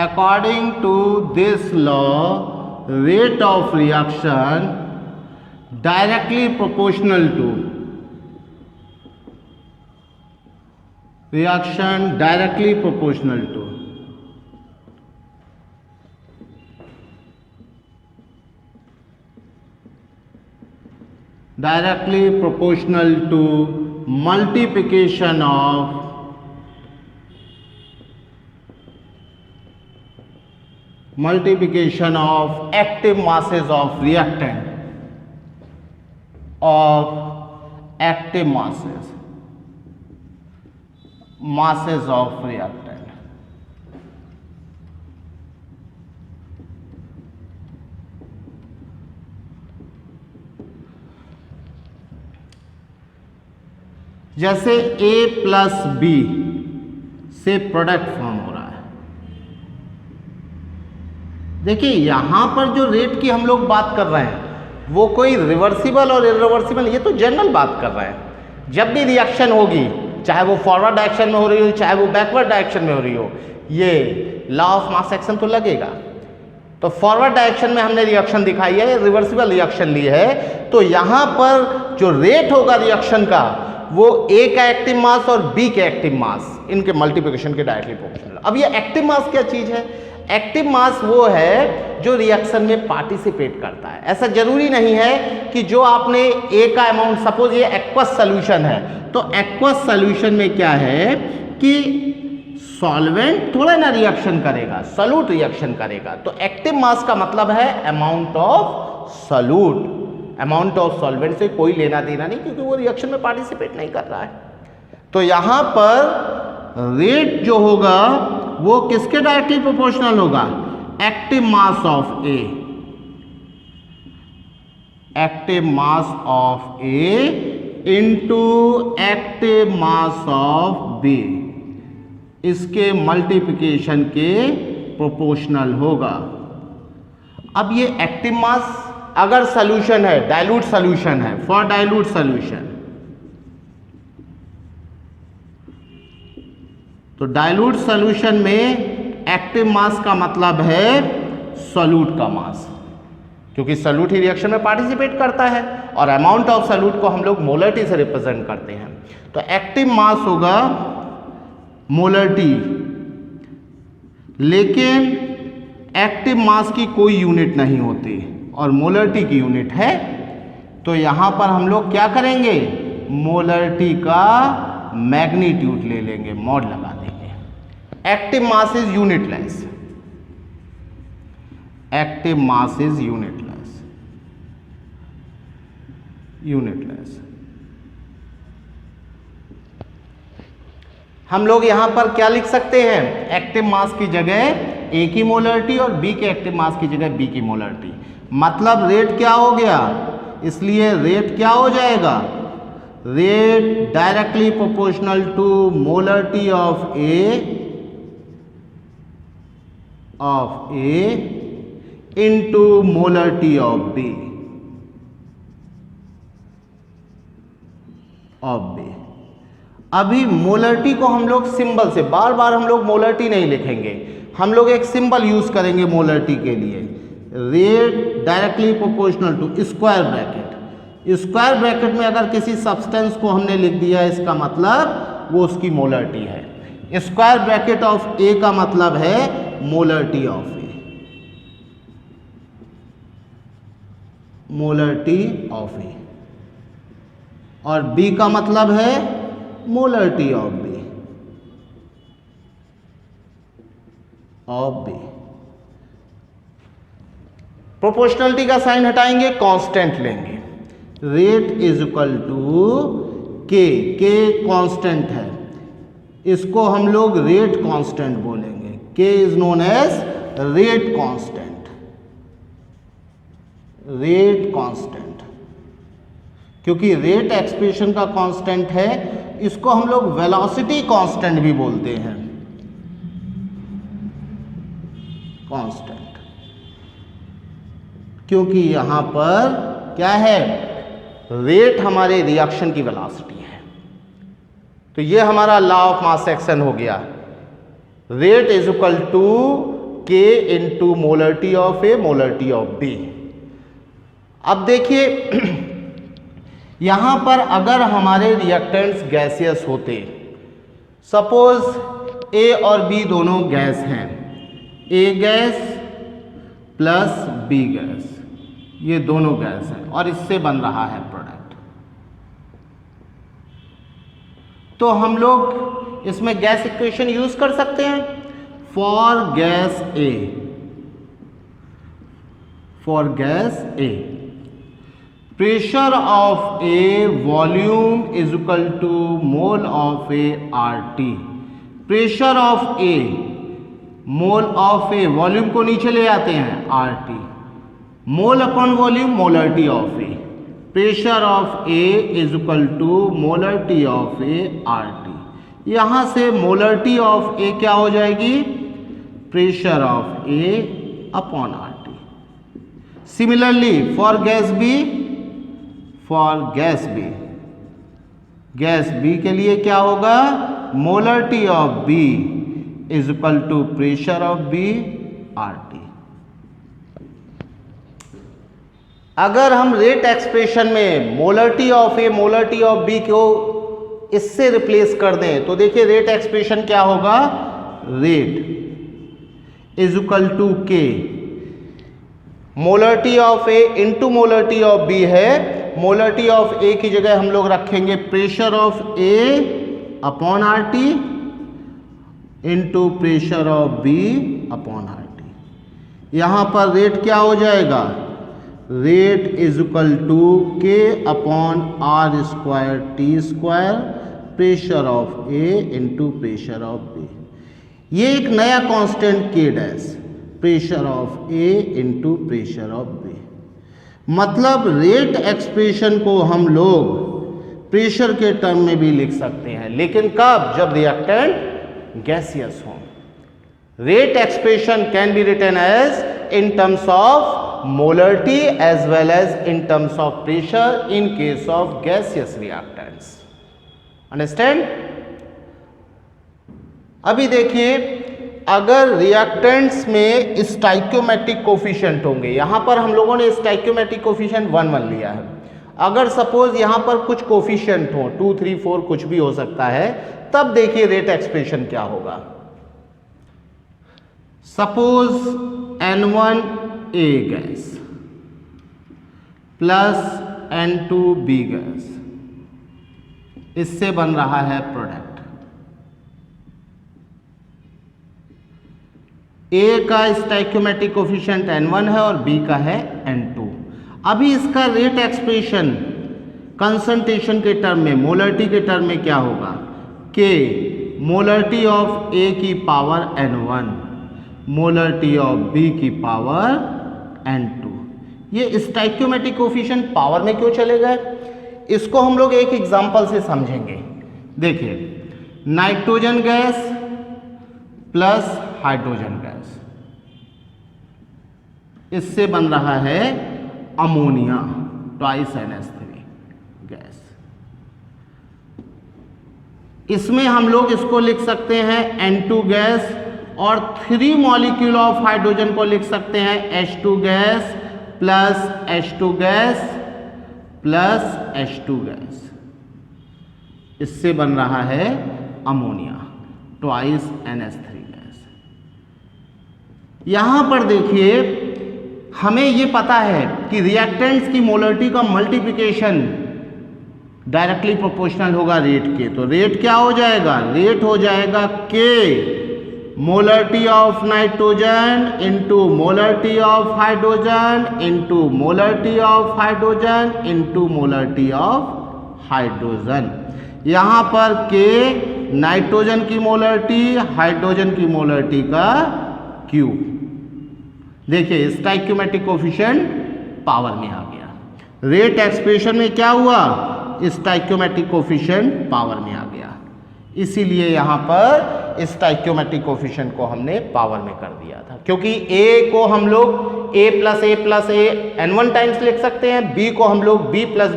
according to this law rate of reaction directly proportional to reaction directly proportional to multiplication of active masses of reactant masses of reactant. जैसे A प्लस B से प्रोडक्ट फॉर्म हो रहा है। देखिए यहां पर जो रेट की हम लोग बात कर रहे हैं वो कोई रिवर्सिबल और इरिवर्सिबल, ये तो जनरल बात कर रहे हैं। जब भी रिएक्शन होगी, चाहे वो फॉरवर्ड डायरेक्शन में हो रही हो चाहे वो बैकवर्ड डायरेक्शन में हो रही हो, ये लॉ ऑफ मास एक्शन तो लगेगा। तो फॉरवर्ड डायरेक्शन में हमने रिएक्शन दिखाई है, रिवर्सिबल रिएक्शन ली है, तो यहां पर जो रेट होगा रिएक्शन का वो ए का एक्टिव मास और बी के एक्टिव मास, इनके मल्टीप्लिकेशन के डायरेक्टली प्रोपोर्शनल। अब ये एक्टिव मास क्या चीज है? एक्टिव मास वो है जो रिएक्शन में पार्टिसिपेट करता है। ऐसा जरूरी नहीं है कि जो आपने ए का अमाउंट, सपोज ये एक्वस सोल्यूशन है, तो एक्वस सोल्यूशन में क्या है कि सॉल्वेंट थोड़ा ना रिएक्शन करेगा, सॉल्यूट रिएक्शन करेगा। तो एक्टिव मास का मतलब है amount of solute. Amount of solvent से कोई लेना देना नहीं, क्योंकि वो रिएक्शन में पार्टिसिपेट नहीं कर रहा है। तो यहां पर रेट जो होगा वो किसके डायरेक्टली प्रोपोर्शनल होगा? Active mass of A, active mass of A into active mass of B, इसके मल्टीप्लिकेशन के प्रोपोर्शनल होगा। अब ये एक्टिव मास अगर सॉल्यूशन है, डाइल्यूट सॉल्यूशन है, फॉर डाइल्यूट सॉल्यूशन, तो डाइल्यूट सॉल्यूशन में एक्टिव मास का मतलब है सॉल्यूट का मास, क्योंकि सॉल्यूट ही रिएक्शन में पार्टिसिपेट करता है और अमाउंट ऑफ सॉल्यूट को हम लोग मोलर टी से रिप्रेजेंट करते हैं। तो एक्टिव मास होगा मोलर टी, लेकिन एक्टिव मास की कोई यूनिट नहीं होती और मोलर टी की यूनिट है। तो यहां पर हम लोग क्या करेंगे? मोलर टी का मैग्नीट्यूड ले लेंगे, मॉड लगा देंगे। Active mass is unitless, active mass is unitless, unitless. हम लोग यहां पर क्या लिख सकते हैं? एक्टिव मास की जगह ए की मोलरिटी और बी के एक्टिव मास की जगह बी की मोलरिटी। मतलब रेट क्या हो गया? इसलिए रेट क्या हो जाएगा? Rate directly proportional to molarity of A into molarity of B अभी मोलरिटी को हम लोग सिंबल से, बार बार हम लोग मोलरिटी नहीं लिखेंगे, हम लोग एक सिंबल यूज करेंगे मोलरिटी के लिए। Rate directly proportional to square bracket. Square bracket में अगर किसी सब्सटेंस को हमने लिख दिया, इसका मतलब वो उसकी मोलरिटी है। स्क्वायर ब्रैकेट ऑफ ए का मतलब है molarity of A, molarity of A, और बी का मतलब है मोलरिटी ऑफ बी, प्रोपोर्शनलिटी का साइन हटाएंगे, कांस्टेंट लेंगे। Rate is equal to K constant है, इसको हम लोग रेट कांस्टेंट बोलेंगे। K is known as rate constant, rate constant, क्योंकि रेट एक्सप्रेशन का कांस्टेंट है। इसको हम लोग वेलोसिटी कांस्टेंट भी बोलते हैं, कांस्टेंट, क्योंकि यहां पर क्या है? रेट हमारे रिएक्शन की वेलोसिटी है। तो ये हमारा लॉ ऑफ मास एक्शन हो गया, rate is equal to K into molarity of A molarity of B. अब देखिए यहां पर अगर हमारे रिएक्टेंट्स गैसियस होते, सपोज ए और बी दोनों गैस हैं, A gas plus B gas, ये दोनों गैस हैं और इससे बन रहा है प्रोडक्ट, तो हम लोग इसमें गैस इक्वेशन यूज कर सकते हैं। For gas A pressure of A volume is equal to mole of A R T. Pressure of A, mole of A, volume को नीचे ले आते हैं R T, mole upon volume molarity of A. Pressure of A is equal to molarity of A R T. यहां से मोलरिटी ऑफ ए क्या हो जाएगी, pressure of A upon R T. Similarly for gas B, gas B के लिए क्या होगा, molarity of B is equal to pressure of B R T. अगर हम रेट एक्सप्रेशन में molarity of A molarity of B को इससे रिप्लेस कर दें तो देखिए रेट एक्सप्रेशन क्या होगा, rate is equal to K, molarity of A into molarity of B है, मोलरिटी ऑफ ए की जगह हम लोग रखेंगे pressure of A upon R T into pressure of B upon R T. यहां पर रेट क्या हो जाएगा, rate is equal to K upon R square T square, pressure of A into pressure of B. ये एक नया constant K dash, pressure of A into pressure of B. मतलब रेट एक्सप्रेशन को हम लोग प्रेशर के टर्म में भी लिख सकते हैं, लेकिन कब, जब रिएक्टेंट गैसियस हो। Rate expression can be written as in terms of molarity as well as in terms of pressure in case of gaseous reactants. Understand? अभी देखिए अगर रिएक्टेंट्स में स्टाइक्योमेट्रिक कोफिशिएंट होंगे, यहां पर हम लोगों ने स्टाइक्योमेट्रिक कोफिशिएंट 1 1 लिया है। अगर सपोज यहां पर कुछ कोफिशिएंट हो 2 3 4 कुछ भी हो सकता है, तब देखिए रेट एक्सप्रेशन क्या होगा। Suppose N1 A gas plus N2 B gas, इससे बन रहा है प्रोडक्ट। ए का स्टाइक्योमेट्रिक कोफिशिएंट N1 है और बी का है N2। अभी इसका रेट एक्सप्रेशन कंसंट्रेशन के टर्म में, मोलरिटी के टर्म में क्या होगा, के मोलरिटी ऑफ ए की power N1 molarity of B की पावर N2। ये स्टाइक्योमेट्रिक कोफिशिएंट पावर में क्यों चले गए, इसको हम लोग एक एग्जांपल से समझेंगे। देखिए nitrogen gas plus hydrogen gas, इससे बन रहा है अमोनिया ट्वाइस NH3 गैस। इसमें हम लोग इसको लिख सकते हैं N2 गैस और 3 मॉलिक्यूल ऑफ हाइड्रोजन को लिख सकते हैं H2 gas plus H2 gas plus H2 gas, इससे बन रहा है अमोनिया ट्वाइस NH3 गैस। यहां पर देखिए हमें ये पता है कि रिएक्टेंट्स की मोलरिटी का मल्टीप्लिकेशन डायरेक्टली प्रोपोर्शनल होगा रेट के, तो रेट क्या हो जाएगा, रेट हो जाएगा के molarity of nitrogen into molarity of hydrogen into molarity of hydrogen into molarity of hydrogen. यहां पर के नाइट्रोजन की मोलरिटी, हाइड्रोजन की मोलरिटी का क्यूब। देखिए स्टाइक्योमेट्रिक कोफिशिएंट पावर में आ गया, रेट एक्सप्रेशन में क्या हुआ, स्टाइक्योमेट्रिक कोफिशिएंट पावर में आ गया, इसीलिए यहां पर स्टाइक्योमेट्रिक कोफिशिएंट को हमने पावर में कर दिया था, क्योंकि ए को हम लोग a plus A n1 times लिख सकते हैं, b को हम लोग b plus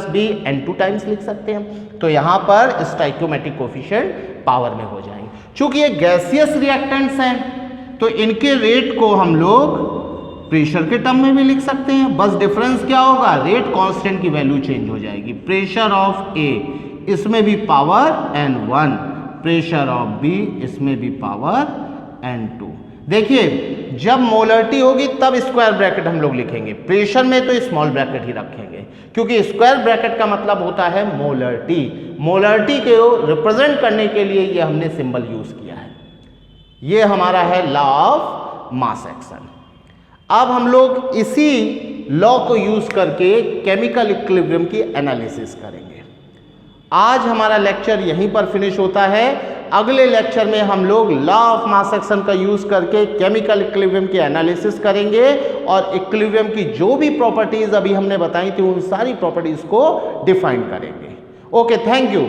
b n2 times लिख सकते हैं। तो यहां पर स्टोइकियोमेट्रिक कोफिशिएंट पावर में हो जाएंगे। चूंकि ये गैसियस रिएक्टेंट्स हैं तो इनके रेट को हम लोग प्रेशर के टर्म में भी लिख सकते हैं, बस डिफरेंस क्या होगा, रेट कांस्टेंट की वैल्यू चेंज हो जाएगी। प्रेशर ऑफ ए इसमें भी power n1, pressure of B इसमें भी पावर n2। देखिए जब मोलरिटी होगी तब स्क्वायर ब्रैकेट हम लोग लिखेंगे, प्रेशर में तो स्मॉल ब्रैकेट ही रखेंगे, क्योंकि स्क्वायर ब्रैकेट का मतलब होता है मोलरिटी। मोलरिटी को रिप्रेजेंट करने के लिए ये हमने सिंबल यूज किया है। ये हमारा है लॉ ऑफ मास एक्शन। अब हम लोग इसी लॉ को यूज करके केमिकल इक्विलिब्रियम की एनालिसिस करेंगे। आज हमारा लेक्चर यहीं पर फिनिश होता है। अगले लेक्चर में हम लोग लॉ ऑफ मास एक्शन का यूज करके केमिकल इक्विलिब्रियम की एनालिसिस करेंगे और इक्विलिब्रियम की जो भी प्रॉपर्टीज अभी हमने बताई थी उन सारी प्रॉपर्टीज को डिफाइन करेंगे। Okay, thank you.